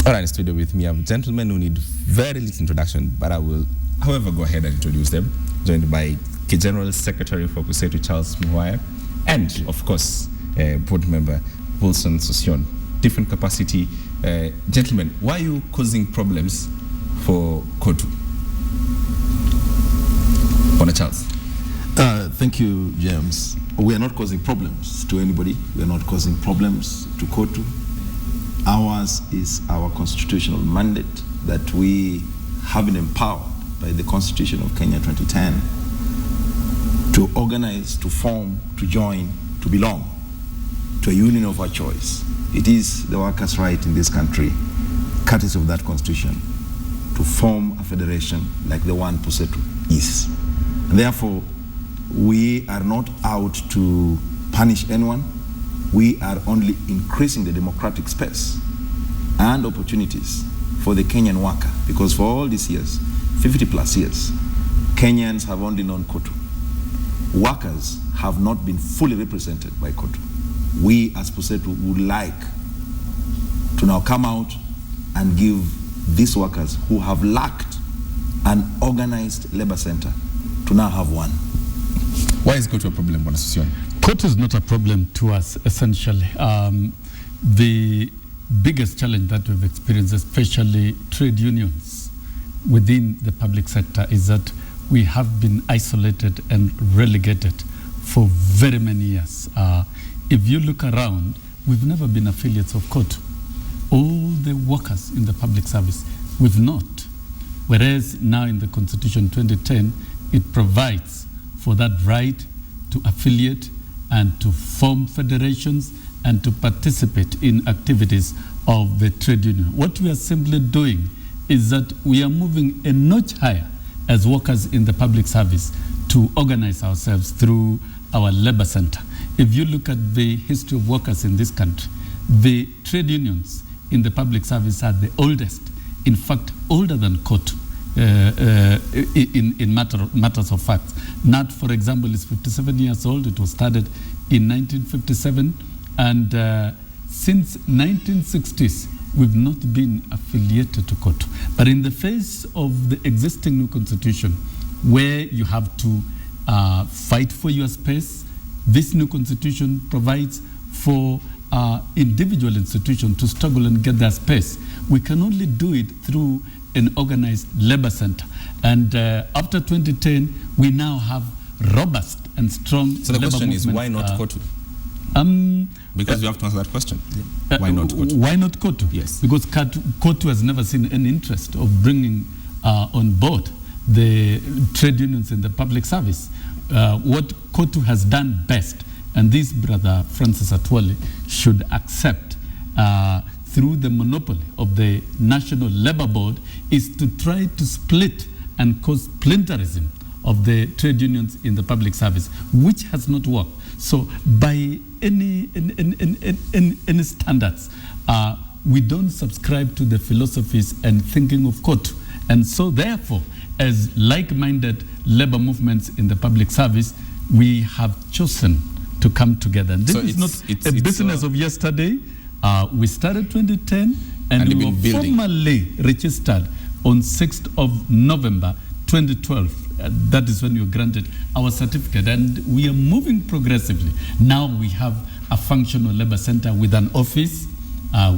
All right, studio with me, I have gentlemen who need very little introduction, but I will, however, go ahead and introduce them. Joined by General Secretary for Pusetu, Charles Mukhwana, and of course, board member Wilson Sossion. Different capacity. Gentlemen, why are you causing problems for Cotu? Honour Charles. Thank you, James. We are not causing problems to anybody. We are not causing problems to Cotu. Ours is our constitutional mandate that we have been empowered by the Constitution of Kenya 2010 to organize, to form, to join, to belong to a union of our choice. It is the workers' right in this country, courtesy of that Constitution, to form a federation like the one Pusetu is. And therefore, we are not out to punish anyone. We are only increasing the democratic space and opportunities for the Kenyan worker, because for all these years, 50 plus years, Kenyans have only known Cotu. Workers have not been fully represented by Cotu. We as Pusetu would like to now come out and give these workers who have lacked an organized labor center to now have one. Why is Cotu a problem, Bwana Sossion? Cotu is not a problem to us, essentially. The biggest challenge that we've experienced, especially trade unions within the public sector, is that we have been isolated and relegated for very many years. If you look around, we've never been affiliates of Cotu. All the workers in the public service, we've not. Whereas now in the Constitution 2010, it provides for that right to affiliate and to form federations and to participate in activities of the trade union. What we are simply doing is that we are moving a notch higher as workers in the public service to organize ourselves through our labor center. If you look at the history of workers in this country, the trade unions in the public service are the oldest, in fact, older than Cotu. In matters of fact. NAT, for example, is 57 years old. It was started in 1957, and since 1960s, we've not been affiliated to Cotu. But in the face of the existing new constitution, where you have to fight for your space, this new constitution provides for individual institutions to struggle and get their space. We can only do it through an organized labor center. And after 2010, we now have robust and strong So the labor question is, why not Cotu? Because you have to answer that question. Why not Cotu? Why not Cotu? Yes. Because Cotu has never seen any interest of bringing on board the trade unions in the public service. What Cotu has done best, and this brother Francis Atwoli should accept, through the monopoly of the National Labour Board, is to try to split and cause splinterism of the trade unions in the public service, which has not worked. So by any standards, we don't subscribe to the philosophies and thinking of Cotu. And so therefore, as like-minded labor movements in the public service, we have chosen to come together. And this is not a business of yesterday. We started 2010 and we were formally registered on 6th of November 2012. That is when we were granted our certificate, and we are moving progressively. Now we have a functional labor center with an office,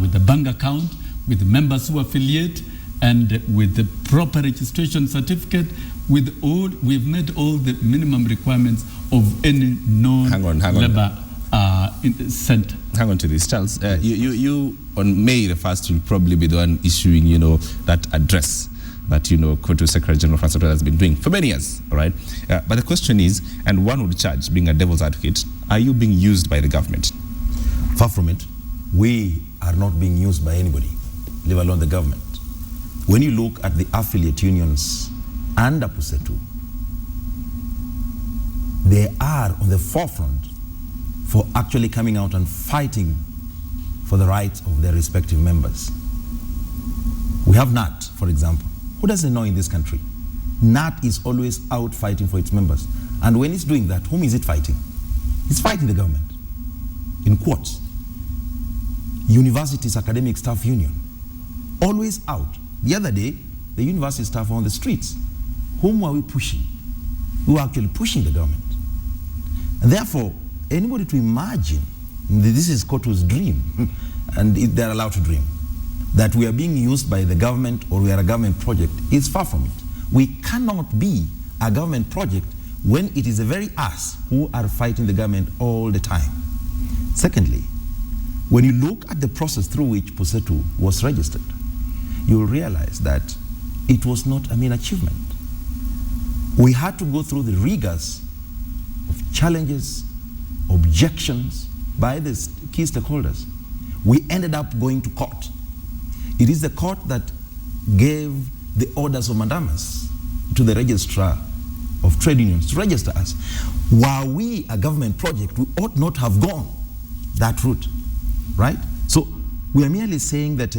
with a bank account, with members who affiliate, and with the proper registration certificate. With all, we've met all the minimum requirements of any non-labor center. Hang on to this, Charles. You on May the 1st will probably be the one issuing, that address that, Cotu Secretary General Francis has been doing for many years, all right? But the question is, and one would charge, being a devil's advocate, are you being used by the government? Far from it. We are not being used by anybody, leave alone the government. When you look at the affiliate unions under Pusetu, they are on the forefront for actually coming out and fighting for the rights of their respective members. We have NAT, for example. Who doesn't know in this country? NAT is always out fighting for its members. And when it's doing that, whom is it fighting? It's fighting the government. In quotes. Universities Academic Staff Union always out. The other day, the university staff were on the streets. Whom were we pushing? We were actually pushing the government. And therefore, anybody to imagine, this is Cotu's dream, and they're allowed to dream, that we are being used by the government or we are a government project, is far from it. We cannot be a government project when it is the very us who are fighting the government all the time. Secondly, when you look at the process through which Pusetu was registered, you will realize that it was not a mere achievement. We had to go through the rigors of challenges, objections by the key stakeholders. We ended up going to court. It is the court that gave the orders of mandamus to the registrar of trade unions to register us. Were we a government project, we ought not have gone that route, right? So we are merely saying that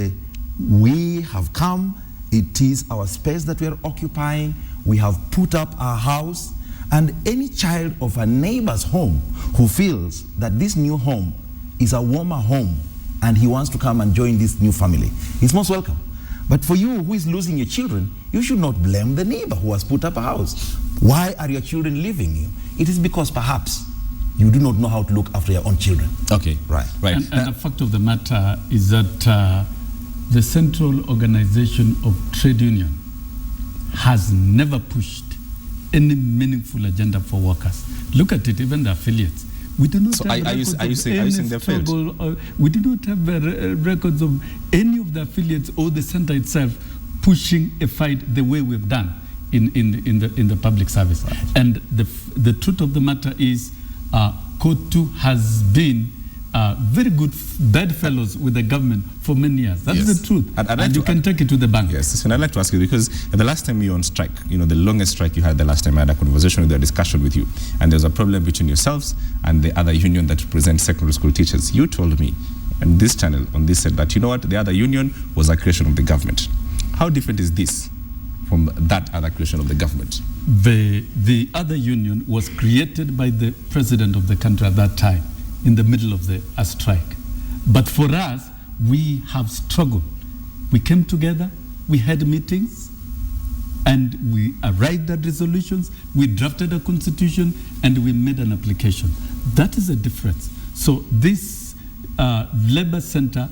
we have come, it is our space that we are occupying, we have put up our house, and any child of a neighbor's home who feels that this new home is a warmer home and he wants to come and join this new family, he's most welcome. But for you who is losing your children, you should not blame the neighbor who has put up a house. Why are your children leaving you? It is because perhaps you do not know how to look after your own children. Okay, right. And the fact of the matter is that the Central Organization of Trade Union has never pushed any meaningful agenda for workers. Look at it, even the affiliates. We do not have we do not have records of any of the affiliates or the center itself pushing a fight the way we've done in the public service. Right. And the truth of the matter is, Cotu has been very good bedfellows with the government for many years. That's the truth. And you can take it to the bank. Yes, and I'd like to ask you, because the last time you were on strike, the longest strike you had the last time, I had a conversation with you, a discussion with you, and there's a problem between yourselves and the other union that represents secondary school teachers. You told me, and this channel on this said that, the other union was a creation of the government. How different is this from that other creation of the government? The other union was created by the president of the country at that time, in the middle of a strike. But for us, we have struggled. We came together, we had meetings, and we arrived at resolutions, we drafted a constitution, and we made an application. That is a difference. So this labor center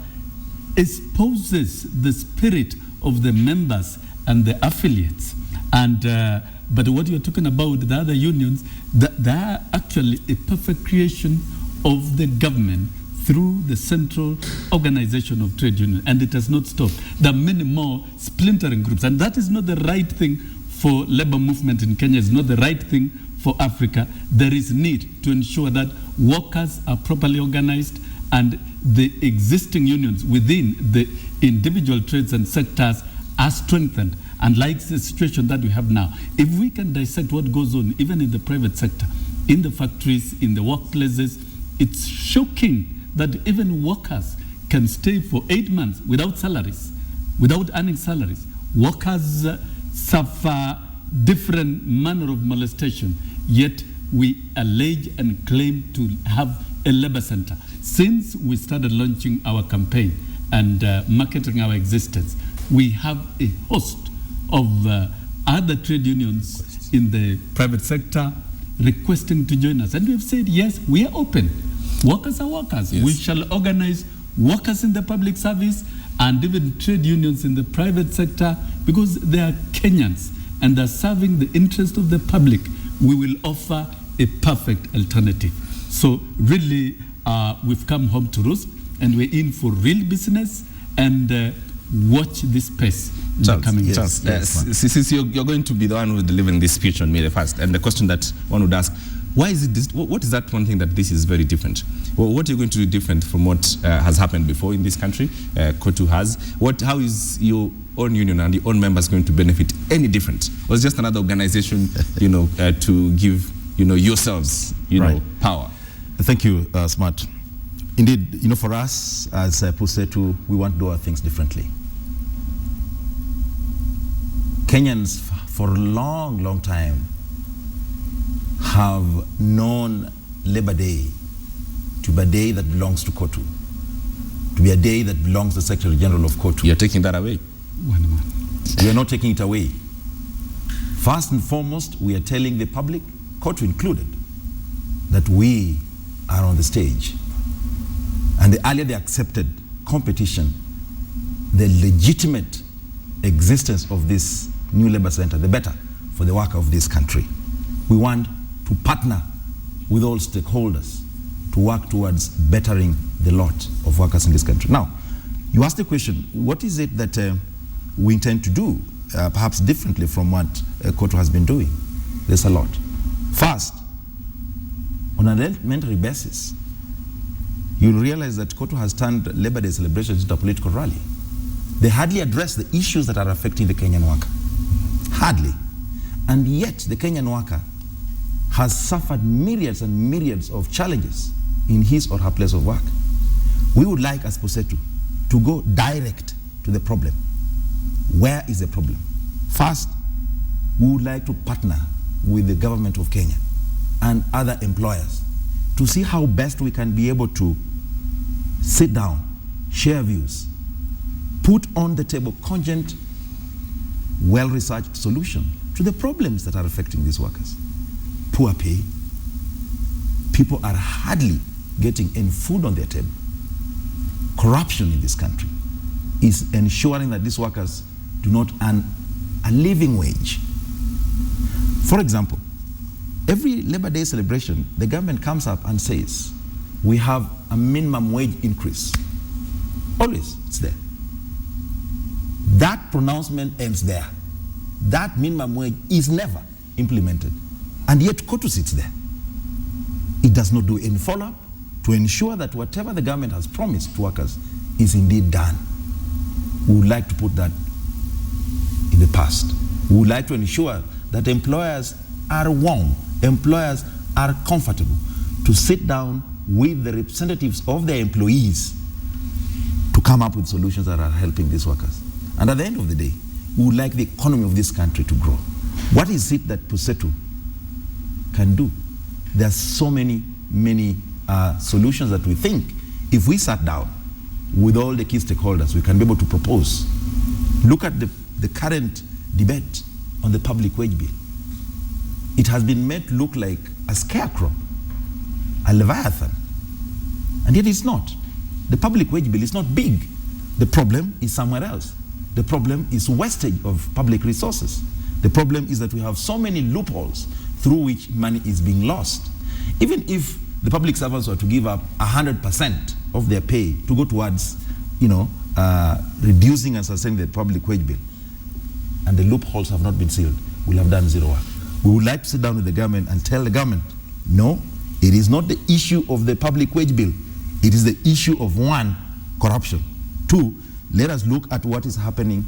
espouses the spirit of the members and the affiliates. But what you're talking about, the other unions, they are actually a perfect creation of the government through the Central Organization of Trade Union, and it has not stopped. There are many more splintering groups, and that is not the right thing for labor movement in Kenya. It's not the right thing for Africa. There is need to ensure that workers are properly organized and the existing unions within the individual trades and sectors are strengthened. And like the situation that we have now, if we can dissect what goes on, even in the private sector, in the factories, in the workplaces, it's shocking that even workers can stay for 8 months without salaries, without earning salaries. Workers suffer different manner of molestation, yet we allege and claim to have a labor center. Since we started launching our campaign and marketing our existence, we have a host of other trade unions in the private sector requesting to join us. And we've said, yes, we are open. Workers are workers. Yes. We shall organize workers in the public service and even trade unions in the private sector because they are Kenyans and are serving the interest of the public. We will offer a perfect alternative. So really, we've come home to roost and we're in for real business and watch this space in the coming years. Since you're going to be the one who's delivering this speech on May the 1st, and the question that one would ask, why is it this? What is that one thing that this is very different? Well, what are you going to do different from what has happened before in this country? Cotu has. How is your own union and your own members going to benefit any different? Or is just another organization, to give, yourselves, power? Thank you, Smart. Indeed, for us as Pusetu, we want to do our things differently. Kenyans for a long, long time have known Labor Day to be a day that belongs to Cotu. to be a day that belongs to the Secretary General of Cotu. You're taking that away? We are not taking it away. First and foremost, we are telling the public, Cotu included, that we are on the stage. And the earlier they accepted competition, the legitimate existence of this new labor center, the better for the worker of this country. We want to partner with all stakeholders to work towards bettering the lot of workers in this country. Now, you asked the question, what is it that we intend to do, perhaps differently from what Cotu has been doing? There's a lot. First, on an elementary basis, you'll realize that Cotu has turned Labor Day celebrations into a political rally. They hardly address the issues that are affecting the Kenyan worker. Hardly. And yet, the Kenyan worker has suffered myriads and myriads of challenges in his or her place of work. We would like, as Pusetu, to go direct to the problem. Where is the problem? First, we would like to partner with the government of Kenya and other employers to see how best we can be able to sit down, share views, put on the table cogent, well-researched solution to the problems that are affecting these workers. Poor pay. People are hardly getting any food on their table. Corruption in this country is ensuring that these workers do not earn a living wage. For example, every Labor Day celebration, the government comes up and says, we have a minimum wage increase. Always, it's there. That pronouncement ends there. That minimum wage is never implemented. And yet Cotu sits there. It does not do any follow-up to ensure that whatever the government has promised to workers is indeed done. We would like to put that in the past. We would like to ensure that employers are warm, employers are comfortable to sit down with the representatives of their employees to come up with solutions that are helping these workers. And at the end of the day, we would like the economy of this country to grow. What is it that Pusetu can do? There are so many solutions that we think if we sat down with all the key stakeholders, we can be able to propose. Look at the current debate on the public wage bill. It has been made to look like a scarecrow, a leviathan, and yet it's not. The public wage bill is not big. The problem is somewhere else. The problem is wastage of public resources. The problem is that we have so many loopholes through which money is being lost. Even if the public servants were to give up 100% of their pay to go towards, reducing and sustaining the public wage bill, and the loopholes have not been sealed, we'll have done zero work. We would like to sit down with the government and tell the government, no, it is not the issue of the public wage bill. It is the issue of, one, corruption. Two, let us look at what is happening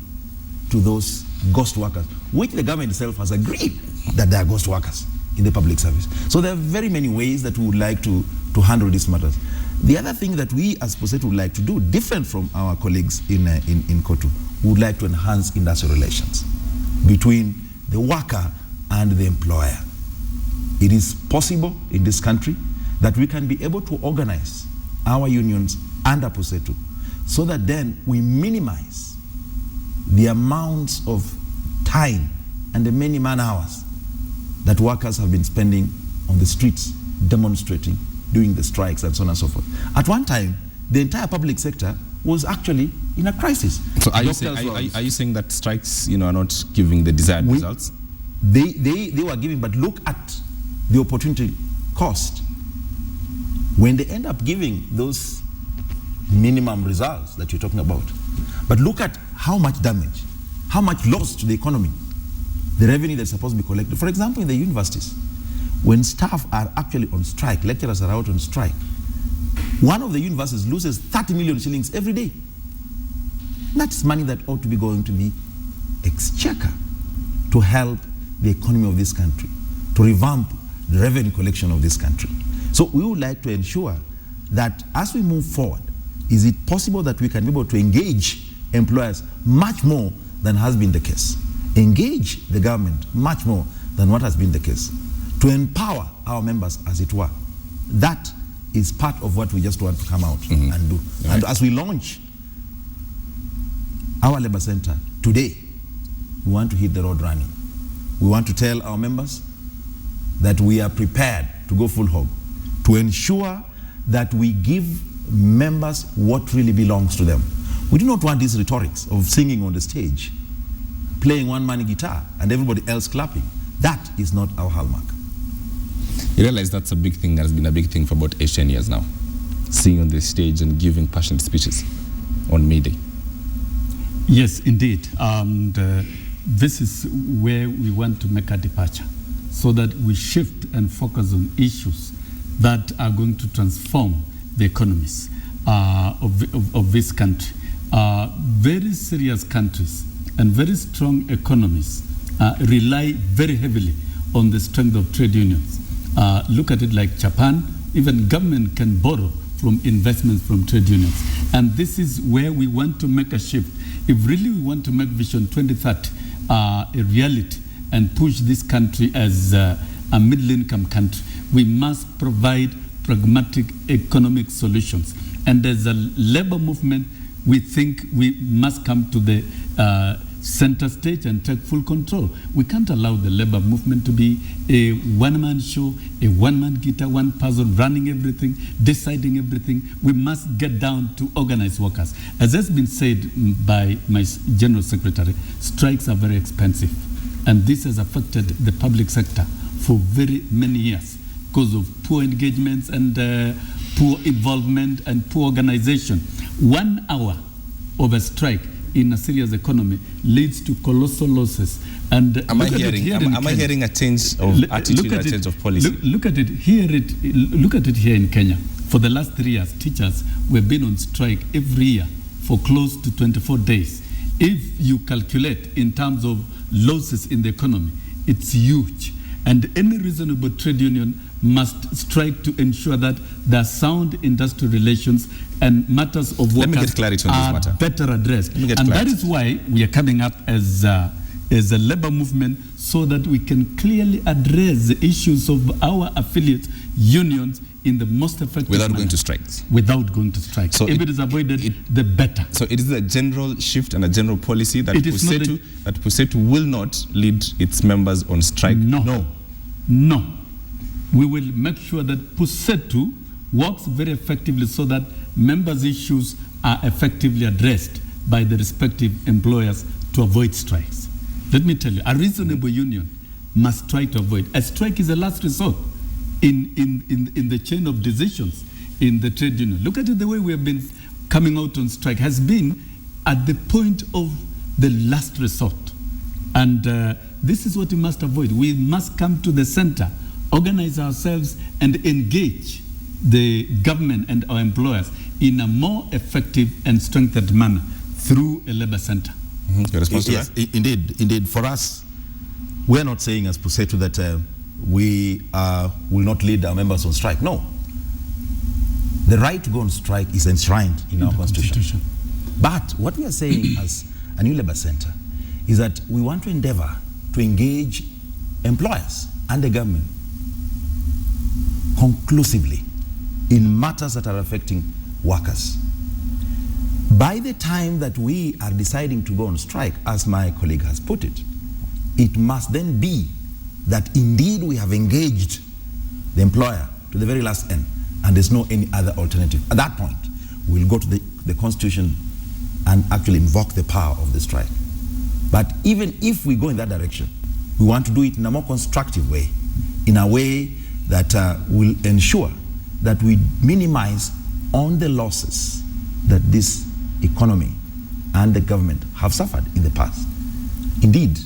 to those ghost workers, which the government itself has agreed that they are ghost workers in the public service. So there are very many ways that we would like to handle these matters. The other thing that we as Pusetu would like to do, different from our colleagues in Cotu, we would like to enhance industrial relations between the worker and the employer. It is possible in this country that we can be able to organize our unions under Pusetu so that then we minimize the amounts of time and the many man hours that workers have been spending on the streets, demonstrating, doing the strikes, and so on and so forth. At one time, the entire public sector was actually in a crisis. So are you saying that strikes, are not giving the desired results? They were giving, but look at the opportunity cost. When they end up giving those minimum results that you're talking about, but look at how much damage, how much loss to the economy, the revenue that's supposed to be collected. For example, in the universities, when staff are actually on strike, lecturers are out on strike, one of the universities loses 30 million shillings every day. That's money that ought to be going to the exchequer to help the economy of this country, to revamp the revenue collection of this country. So we would like to ensure that as we move forward, is it possible that we can be able to engage employers much more than has been the case? Engage the government much more than what has been the case. To empower our members, as it were. That is part of what we just want to come out and do. Right. And as we launch our labor center today, we want to hit the road running. We want to tell our members that we are prepared to go full hog, to ensure that we give members what really belongs to them. We do not want these rhetorics of singing on the stage, playing one-man guitar and everybody else clapping. That is not our hallmark. You realize that's a big thing, that has been a big thing for about 10 years now. Singing on the stage and giving passionate speeches on May Day. Yes, indeed. And this is where we want to make a departure, so that we shift and focus on issues that are going to transform the economies of this country. Very serious countries and very strong economies rely very heavily on the strength of trade unions. Look at it like Japan. Even government can borrow from investments from trade unions. And this is where we want to make a shift. If really we want to make Vision 2030 a reality and push this country as a middle-income country, we must provide pragmatic economic solutions. And as a labor movement, we think we must come to the center stage and take full control. We can't allow the labor movement to be a one-man show, a one-man guitar, one person running everything, deciding everything. We must get down to organized workers. As has been said by my General Secretary, strikes are very expensive. And this has affected the public sector for very many years because of poor engagements and poor involvement and poor organization. 1 hour of a strike in a serious economy leads to colossal losses. And am I hearing a change of attitude, a change of policy? Look at it here in Kenya. For the last 3 years, teachers have been on strike every year for close to 24 days. If you calculate in terms of losses in the economy, it's huge. And any reasonable trade union must strike to ensure that there are sound industrial relations and matters of workers are better addressed. And that is why we are coming up as a labor movement, so that we can clearly address the issues of our affiliate unions in the most effective without manner. going to strikes. Without going to strikes. So if it is avoided, the better. So it is a general shift and a general policy that Pusetu will not lead its members on strike? No. We will make sure that Pusetu works very effectively so that members' issues are effectively addressed by the respective employers to avoid strikes. Let me tell you, a reasonable union must try to avoid. A strike is a last resort in the chain of decisions in the trade union. Look at it, the way we have been coming out on strike has been at the point of the last resort. And this is what we must avoid. We must come to the center, organize ourselves, and engage the government and our employers in a more effective and strengthened manner through a labor center. Your response to yes, that? Indeed. For us, we're not saying as Pusetu that we will not lead our members on strike. No. The right to go on strike is enshrined in our constitution. But what we are saying as a new labor center is that we want to endeavor to engage employers and the government conclusively in matters that are affecting workers. By the time that we are deciding to go on strike, as my colleague has put it, it must then be that indeed we have engaged the employer to the very last end and there's no any other alternative. At that point, we'll go to the Constitution and actually invoke the power of the strike. But even if we go in that direction, we want to do it in a more constructive way, in a way that will ensure that we minimize on the losses that this economy and the government have suffered in the past. Indeed,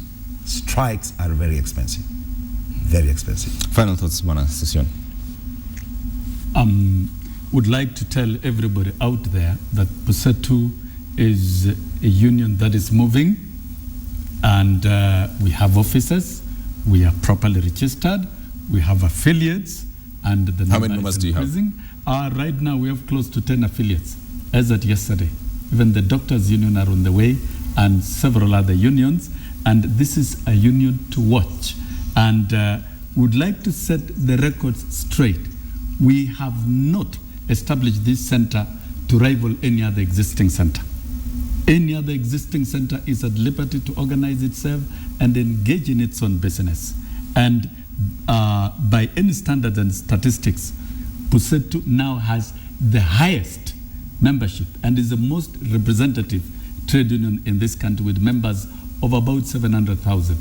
strikes are very expensive. Very expensive. Final thoughts, Bwana Sossion. Would like to tell everybody out there that Pusetu is a union that is moving, and we have offices, we are properly registered, we have affiliates, and the how many members do you have? Right now we have close to 10 affiliates, as at yesterday. Even the doctors' union are on the way, and several other unions, and this is a union to watch. And would like to set the records straight. we have not established this center to rival any other existing center. Any other existing center is at liberty to organize itself and engage in its own business. And by any standards and statistics, Pusetu now has the highest membership and is the most representative trade union in this country, with members of about 700,000,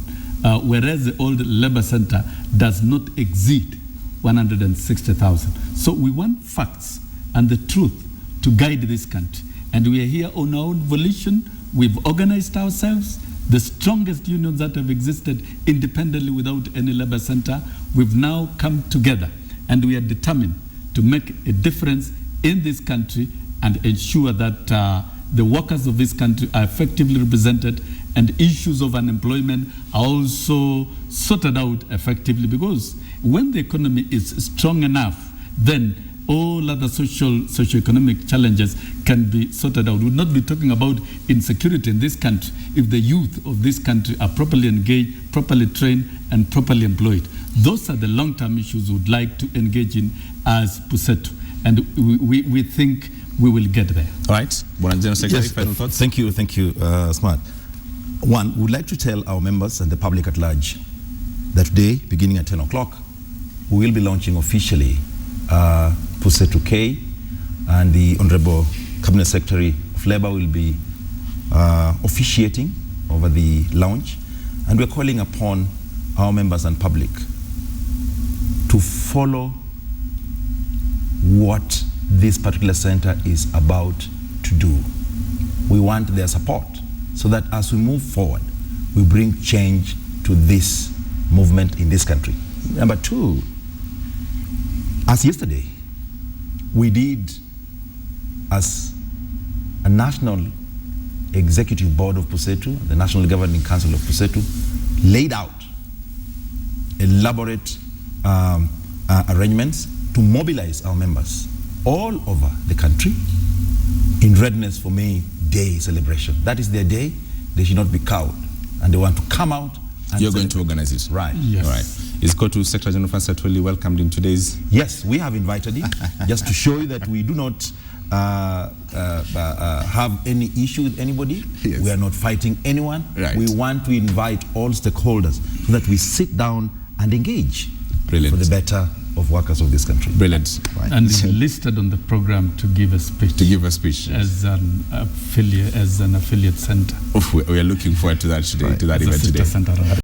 whereas the old Labour Center does not exceed 160,000. So we want facts and the truth to guide this country. And we are here on our own volition. We've organized ourselves, the strongest unions that have existed independently without any Labour Center. We've now come together, and we are determined to make a difference in this country and ensure that the workers of this country are effectively represented and issues of unemployment are also sorted out effectively, because when the economy is strong enough, then all other socio-economic challenges can be sorted out. We would not be talking about insecurity in this country if the youth of this country are properly engaged, properly trained, and properly employed. Those are the long-term issues we would like to engage in as Pusetu, and we think we will get there. All right. General Secretary, Yes, final thoughts? Thank you, Smart. One, we would like to tell our members and the public at large that today, beginning at 10 o'clock, we will be launching officially Pusetu K, and the Honorable Cabinet Secretary of Labour will be officiating over the launch, and we're calling upon our members and public to follow what this particular center is about to do. We want their support so that as we move forward, we bring change to this movement in this country. Number two, as yesterday, we did, as a national executive board of Pusetu, the National Governing Council of Pusetu, laid out elaborate arrangements to mobilize our members all over the country in readiness for May Day celebration. That is their day. They should not be cowed, and they want to come out. And You're going to organize it? Right. Yes. All right. Is Cotu Secretary General Fansatuli welcomed in today's? Yes, we have invited him just to show you that we do not have any issue with anybody. Yes. We are not fighting anyone. Right. We want to invite all stakeholders so that we sit down and engage. Brilliant. For the better of workers of this country. Brilliant. Right. And is listed on the program to give a speech. To give a speech. As an affiliate center. We are looking forward to that today, Right. to that As a event sister today. center.